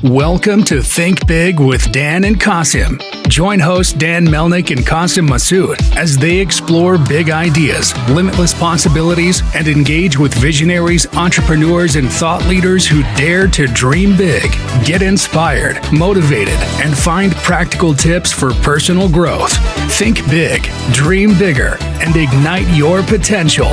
Welcome to Think Big with Dan and Qasim. Join hosts Dan Melnick and Qasim Masood as they explore big ideas, limitless possibilities, and engage with visionaries, entrepreneurs, and thought leaders who dare to dream big, get inspired, motivated, and find practical tips for personal growth. Think big, dream bigger, and ignite your potential.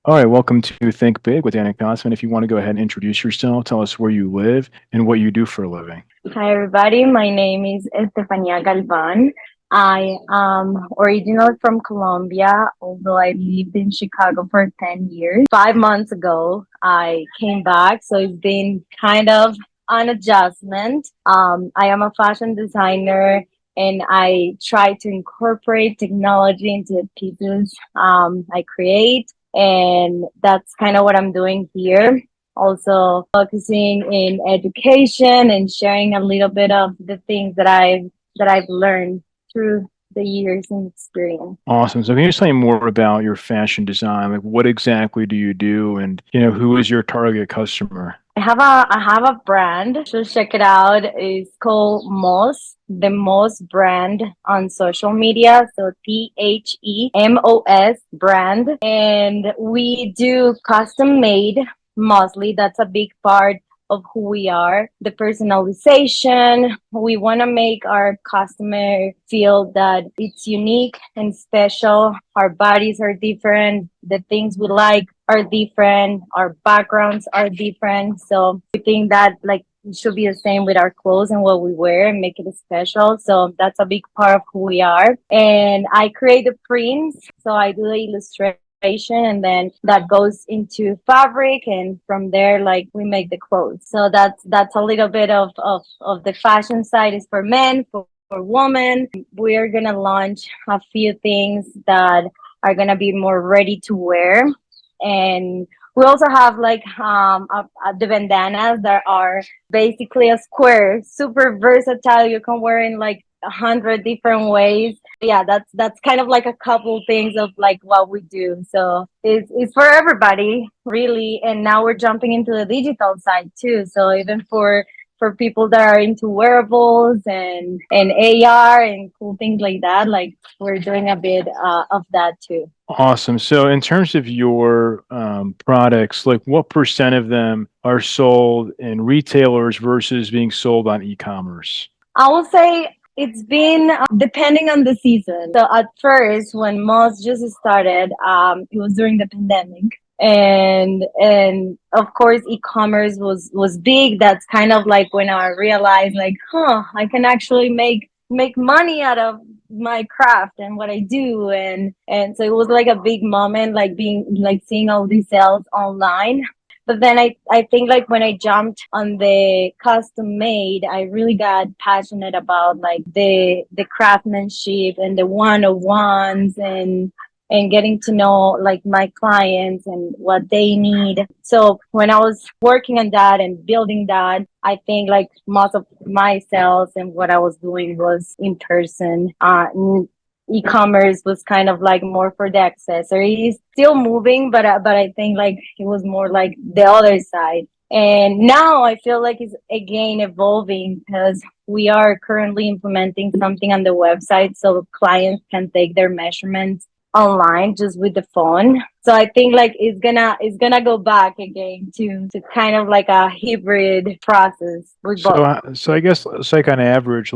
All right, welcome to Think Big with Dan and Qasim. If you want to go ahead and introduce yourself, tell us where you live and what you do for a living. Hi, everybody. My name is Estefania Galvan. I am originally from Colombia, although I lived in Chicago for 10 years. 5 months ago, I came back, so it's been kind of an adjustment. I am a fashion designer, and I try to incorporate technology into the pieces I create. And that's kind of what I'm doing here. Also focusing in education and sharing a little bit of the things that I've learned through the years and experience. Awesome. So can you just tell me more about your fashion design? Like what exactly do you do, and who is your target customer? I have a brand. So check it out. It's called MOS, the MOS brand on social media. So THEMOS brand. And we do custom made mostly. That's a big part of who we are. The personalization. We want to make our customer feel that it's unique and special. Our bodies are different. The things we like are different. Our backgrounds are different. So we think that it should be the same with our clothes and what we wear and make it special. So that's a big part of who we are. And I create the prints. So I do the illustration, and then that goes into fabric, and from there we make the clothes. So that's a little bit of the fashion side is for men, for women. We are gonna launch a few things that are gonna be more ready to wear. And we also have the bandanas that are basically a square, super versatile. You can wear in 100 different ways. Yeah, that's kind of a couple things of what we do. So it's for everybody really. And now we're jumping into the digital side too. So even for people that are into wearables and AR and cool things like that, we're doing a bit of that too. Awesome. So in terms of your products, what percent of them are sold in retailers versus being sold on e-commerce? I will say it's been depending on the season. So at first, when MOS just started, it was during the pandemic. And of course, e-commerce was big. That's kind of when I realized I can actually make money out of my craft and what I do. And so it was a big moment, seeing all these sales online. But then I think when I jumped on the custom made, I really got passionate about the craftsmanship and the one-on-ones and getting to know my clients and what they need. So when I was working on that and building that, I think most of my sales and what I was doing was in person. E-commerce was kind of more for the accessories, still moving, but I think it was more the other side. And now I feel it's again evolving because we are currently implementing something on the website so clients can take their measurements online just with the phone. So I think it's gonna go back again to kind of a hybrid process with both. So I guess it's on average,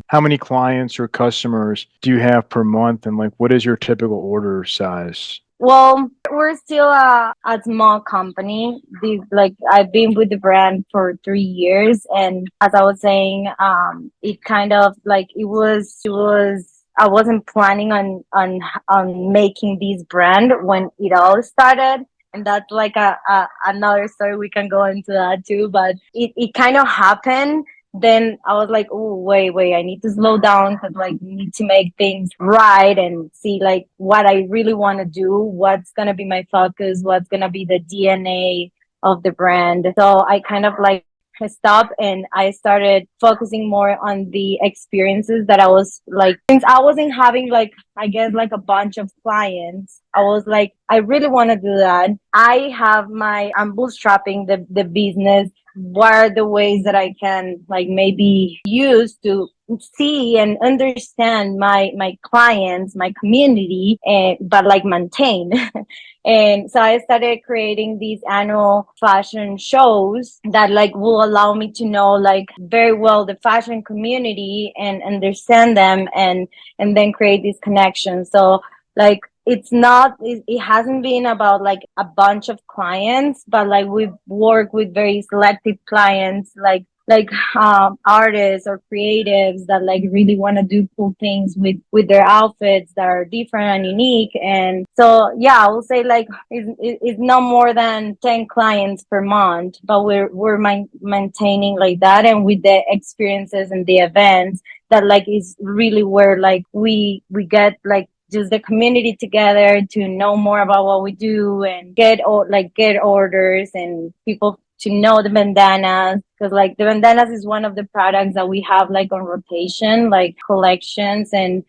how many clients or customers do you have per month, and what is your typical order size? Well, we're still a small company. I've been with the brand for 3 years, and as I was saying, it kind of it was. I wasn't planning on making this brand when it all started. And that's another story. We can go into that too, but it kind of happened. Then I was oh, wait, I need to slow down because need to make things right and see what I really want to do, what's going to be my focus, what's going to be the DNA of the brand. So I kind of stopped and I started focusing more on the experiences that I was like, since I wasn't having like, I guess like a bunch of clients, I was like, I really want to do that. I'm bootstrapping the business. What are the ways that I can like maybe use to see and understand my clients, my community, and but like maintain. And so I started creating these annual fashion shows that like will allow me to know like very well the fashion community and understand them and then create these connections. So like it hasn't been about like a bunch of clients, but like we work with very selective clients like artists or creatives that like really want to do cool things with their outfits that are different and unique. And so yeah, I will say like it's not more than 10 clients per month, but we're maintaining like that, and with the experiences and the events that like is really where like we get like just the community together to know more about what we do and get orders and people to know the bandanas, because like the bandanas is one of the products that we have like on rotation, like collections, and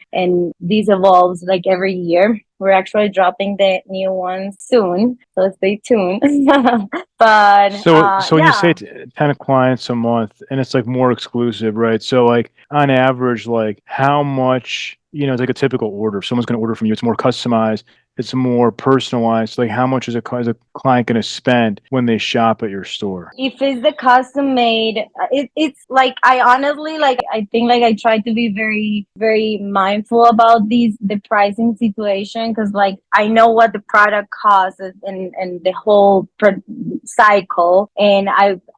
these evolves like every year. We're actually dropping the new ones soon, so stay tuned. But So when you yeah. say 10 clients a month and it's like more exclusive, right? So like on average, like how much, it's like a typical order. If someone's going to order from you, it's more customized, it's more personalized. Like how much is is a client going to spend when they shop at your store? If it's the custom made, it's like I honestly like I think like I try to be very very mindful about the pricing situation, because like I know what the product costs and the whole cycle, and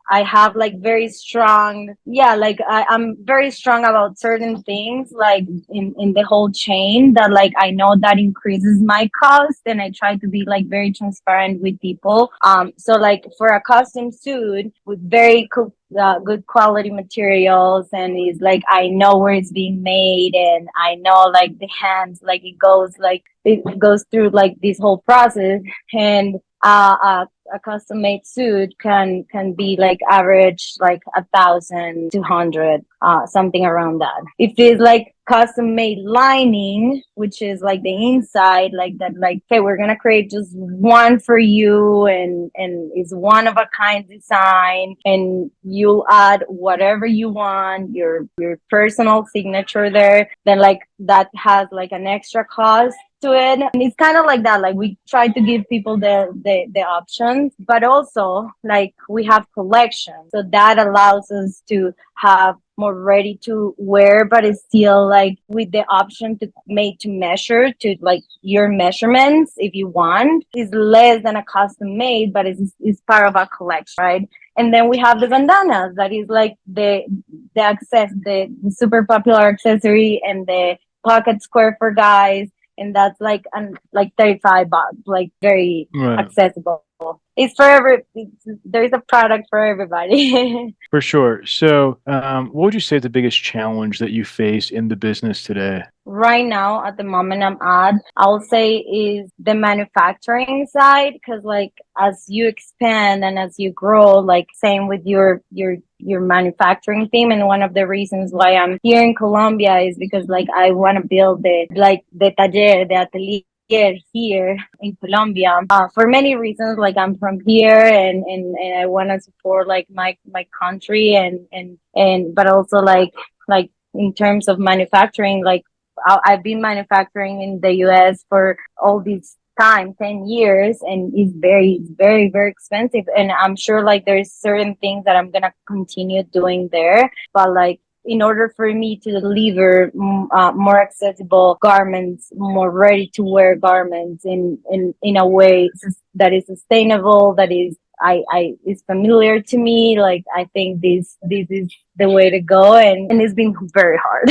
I have like very strong, yeah, like I'm very strong about certain things like in the whole chain that like I know that increases my cost, and I try to be like very transparent with people. So like for a custom suit with very cool, good quality materials, and it's like I know where it's being made, and I know like the hands, like it goes through like this whole process. And a custom made suit can be like average like 1,200, something around that. If it's like custom made lining, which is like the inside, like that, like okay, we're gonna create just one for you, and it's one of a kind design, and you'll add whatever you want, your personal signature there, then like that has like an extra cost to it. And it's kind of like that, like we try to give people the options, but also like we have collections, so that allows us to have more ready to wear, but it's still like with the option to made to measure to like your measurements if you want. Is less than a custom made, but it's part of a collection, right? And then we have the bandanas, that is like the super popular accessory, and the pocket square for guys, and that's like $35, like very Right. accessible. It's for there's a product for everybody. For sure. So, what would you say is the biggest challenge that you face in the business today? Right now, at the moment I'm at, I'll say is the manufacturing side, because like as you expand and as you grow, like same with your manufacturing team. And one of the reasons why I'm here in Colombia is because like I want to build the taller, the atelier here in Colombia, for many reasons. Like I'm from here, and I want to support like my country, and but also like in terms of manufacturing, like I've been manufacturing in the US for all this time, 10 years, and it's very very expensive. And I'm sure like there's certain things that I'm gonna continue doing there, but like in order for me to deliver more accessible garments, more ready to wear garments in a way that is sustainable, that is I is familiar to me. Like I think this is the way to go, and it's been very hard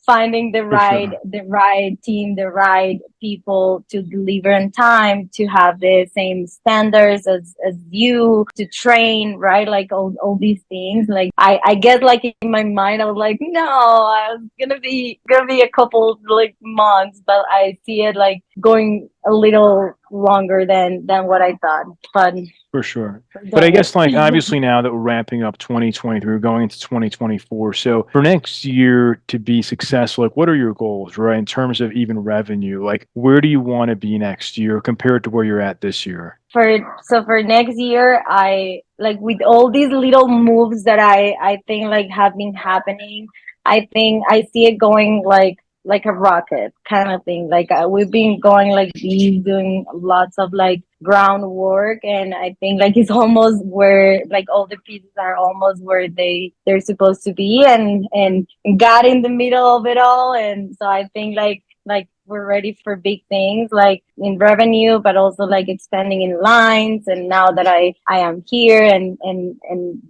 finding For sure. the right team, the right people to deliver in time, to have the same standards as you, to train, right? Like all these things. Like I get like in my mind I was like, no, I was gonna be a couple like months, but I see it like going a little longer than what I thought, but For sure. we're But I doing guess like it. obviously now that we're ramping up 2023, we're going into 2024. So for next year to be successful, like what are your goals, right? In terms of even revenue, like where do you want to be next year compared to where you're at this year? For next year, I like with all these little moves that I think like have been happening. I think I see it going like a rocket kind of thing. Like we've been going like these, doing lots of like groundwork, and I think like it's almost where like all the pieces are almost where they're supposed to be, and got in the middle of it all. And so I think like we're ready for big things like in revenue, but also like expanding in lines. And now that I am here, and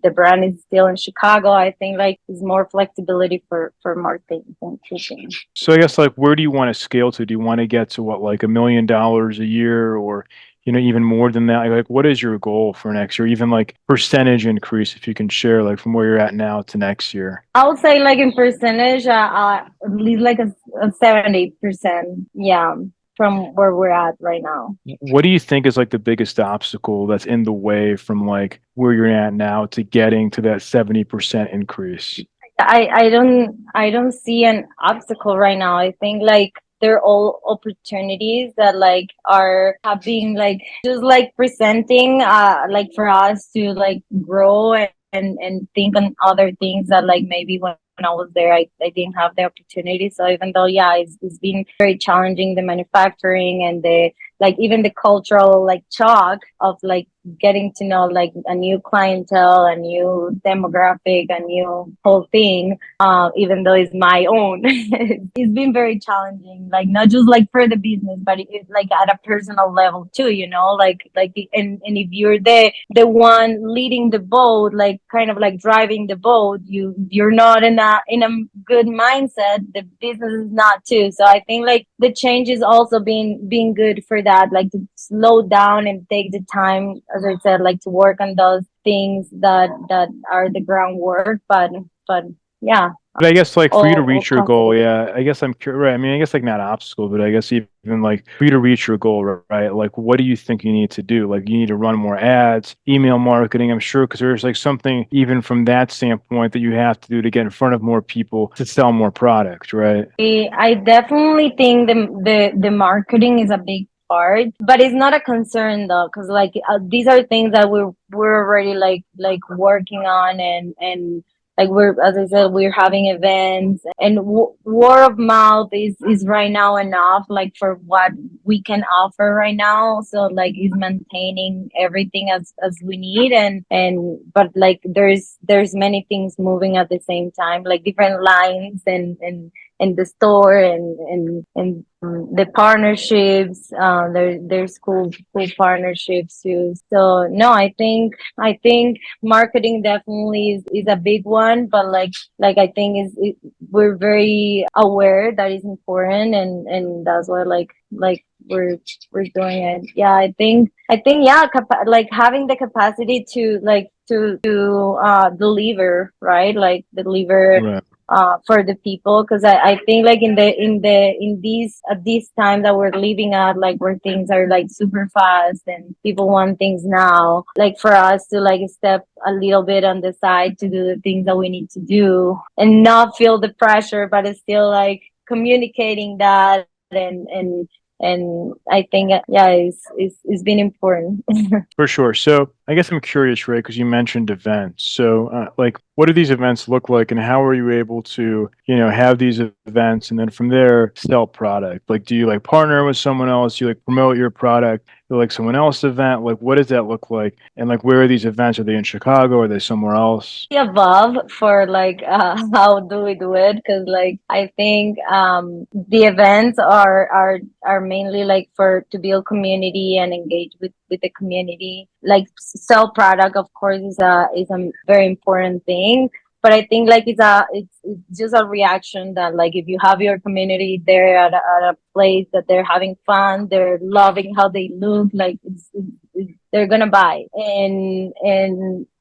the brand is still in Chicago, I think like there's more flexibility for more things and teaching. So I guess like where do you want to scale to? Do you want to get to what, like $1 million a year, or even more than that? Like what is your goal for next year? Even like percentage increase, if you can share, like from where you're at now to next year. I would say like in percentage, at least like a 70%. Yeah, from where we're at right now. What do you think is like the biggest obstacle that's in the way from like where you're at now to getting to that 70% increase? I don't see an obstacle right now. I think like they're all opportunities that like are having like just like presenting like for us to like grow and think on other things that like maybe when I was there I didn't have the opportunity. So even though yeah it's been very challenging, the manufacturing and the like even the cultural like shock of like getting to know like a new clientele, a new demographic, a new whole thing, even though it's my own. It's been very challenging, like not just like for the business, but it's like at a personal level too, like and if you're the one leading the boat, like kind of like driving the boat, you're not in a good mindset, the business is not too. So I think like the change is also being good for that, like to slow down and take the time, as I said, like to work on those things that are the groundwork. But yeah, But I guess like for you to all reach your goal, positive. yeah, I guess I'm curious, right? I mean, I guess like not obstacle, but I guess even like for you to reach your goal, right? Like what do you think you need to do? Like you need to run more ads, email marketing, I'm sure, because there's like something even from that standpoint that you have to do to get in front of more people to sell more product, right? I definitely think the marketing is a big part, but it's not a concern though, because like these are things that we're already like working on, and like we're, as I said, we're having events, and word of mouth is right now enough like for what we can offer right now. So like is maintaining everything as we need, and but like there's many things moving at the same time, like different lines and the store and the partnerships. There's cool partnerships too. So no, I think marketing definitely is a big one, but like I think we're very aware that is important, and that's why like we're doing it. Yeah, I think yeah, like having the capacity to like to deliver, right? Like deliver Right. for the people, because I think like in these at this time that we're living at, like where things are like super fast and people want things now, like for us to like step a little bit on the side to do the things that we need to do and not feel the pressure, but it's still like communicating that, and I think yeah it's been important. For sure. So I guess I'm curious, right? Because you mentioned events. So, like, what do these events look like, and how are you able to, have these events, and then from there sell product? Like, do you like partner with someone else? Do you like promote your product to like someone else's event? Like, what does that look like? And like, where are these events? Are they in Chicago? Are they somewhere else? The above for like how do we do it, because like I think the events are mainly like for to build community and engage with the community. Like sell product, of course, is a very important thing, but I think like it's just a reaction that like if you have your community there at a place that they're having fun, they're loving how they look, like they're gonna buy. And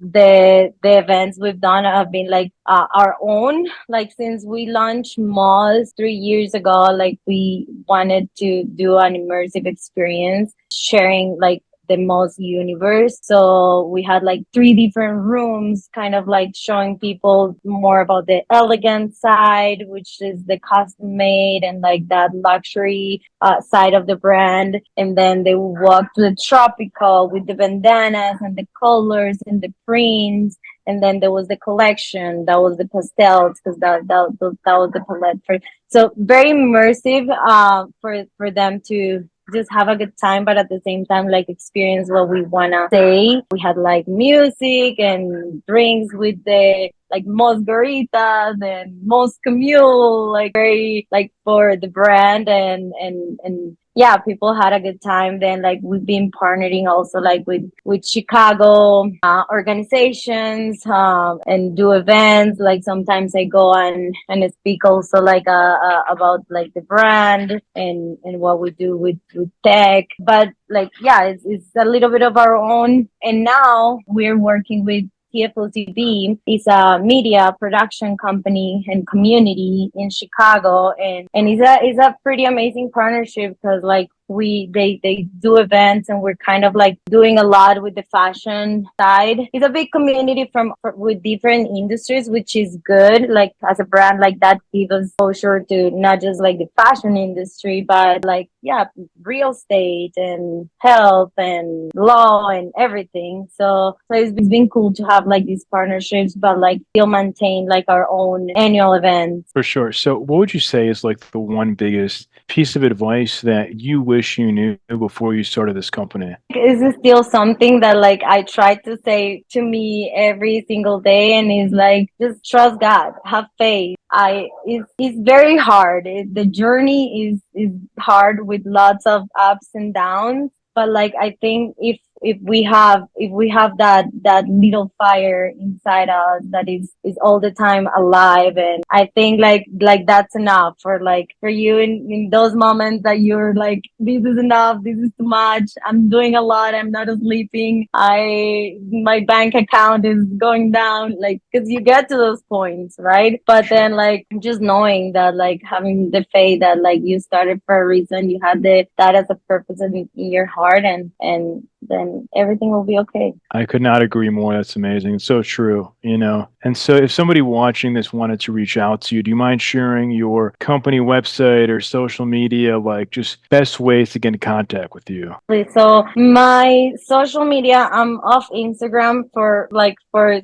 the events we've done have been like our own. Like since we launched MOS 3 years ago, like we wanted to do an immersive experience, sharing like the MOS universe. So we had like 3 different rooms, kind of like showing people more about the elegant side, which is the custom made and like that luxury side of the brand. And then they would walk to the tropical with the bandanas and the colors and the prints. And then there was the collection, that was the pastels, because that was the palette for. So very immersive for them to just have a good time, but at the same time, like experience what we wanna say. We had like music and drinks with the like Mos Goritas and Mos Camule, like very like for the brand and yeah, people had a good time. Then like we've been partnering also like with Chicago organizations and do events. Like sometimes I go and speak also like about like the brand and what we do with tech. But like yeah, it's a little bit of our own. And now we're working with TFOCB. Is a media production company and community in Chicago, and it's a pretty amazing partnership because like they do events and we're kind of like doing a lot with the fashion side. It's a big community with different industries, which is good. Like as a brand like that gives us exposure to not just like the fashion industry, but like yeah, real estate and health and law and everything. So it's been cool to have like these partnerships, but like still maintain like our own annual events. For sure. So what would you say is like the one biggest piece of advice that you wish you knew before you started this company? Is still something that like I try to say to me every single day, and it's like just trust God, have faith. It's very hard. The journey is hard with lots of ups and downs, but like I think if we have that little fire inside us that is all the time alive, and I think like that's enough for you in those moments that you're like, this is enough, this is too much, I'm doing a lot, I'm not sleeping, my bank account is going down, like because you get to those points, right? But then like just knowing that, like having the faith that like you started for a reason, you had that as a purpose in your heart, and then everything will be okay. I could not agree more. That's amazing. It's so true, you know. And so if somebody watching this wanted to reach out to you, do you mind sharing your company website or social media, like just best ways to get in contact with you? So my social media, I'm off Instagram for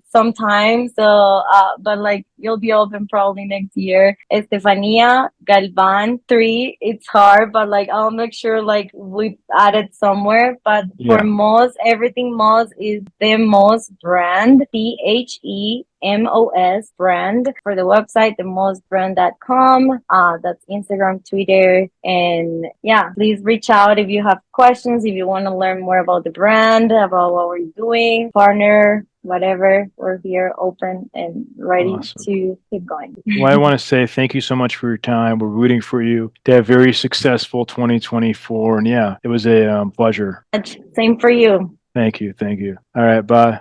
some time. So but like you'll be open probably next year. Estefania Galvan 3. It's hard, but like I'll make sure like we add it somewhere. But for Yeah. MOS, everything MOS is the MOS brand. THEMOS brand. For the website, themosbrand.com. That's Instagram, Twitter, and yeah, please reach out if you have questions, if you want to learn more about the brand, about what we're doing, partner, whatever. We're here open and ready Awesome. to keep going. Well, I want to say thank you so much for your time. We're rooting for you to have very successful 2024. And yeah, it was a pleasure. Same for you. Thank you. Thank you. All right. Bye.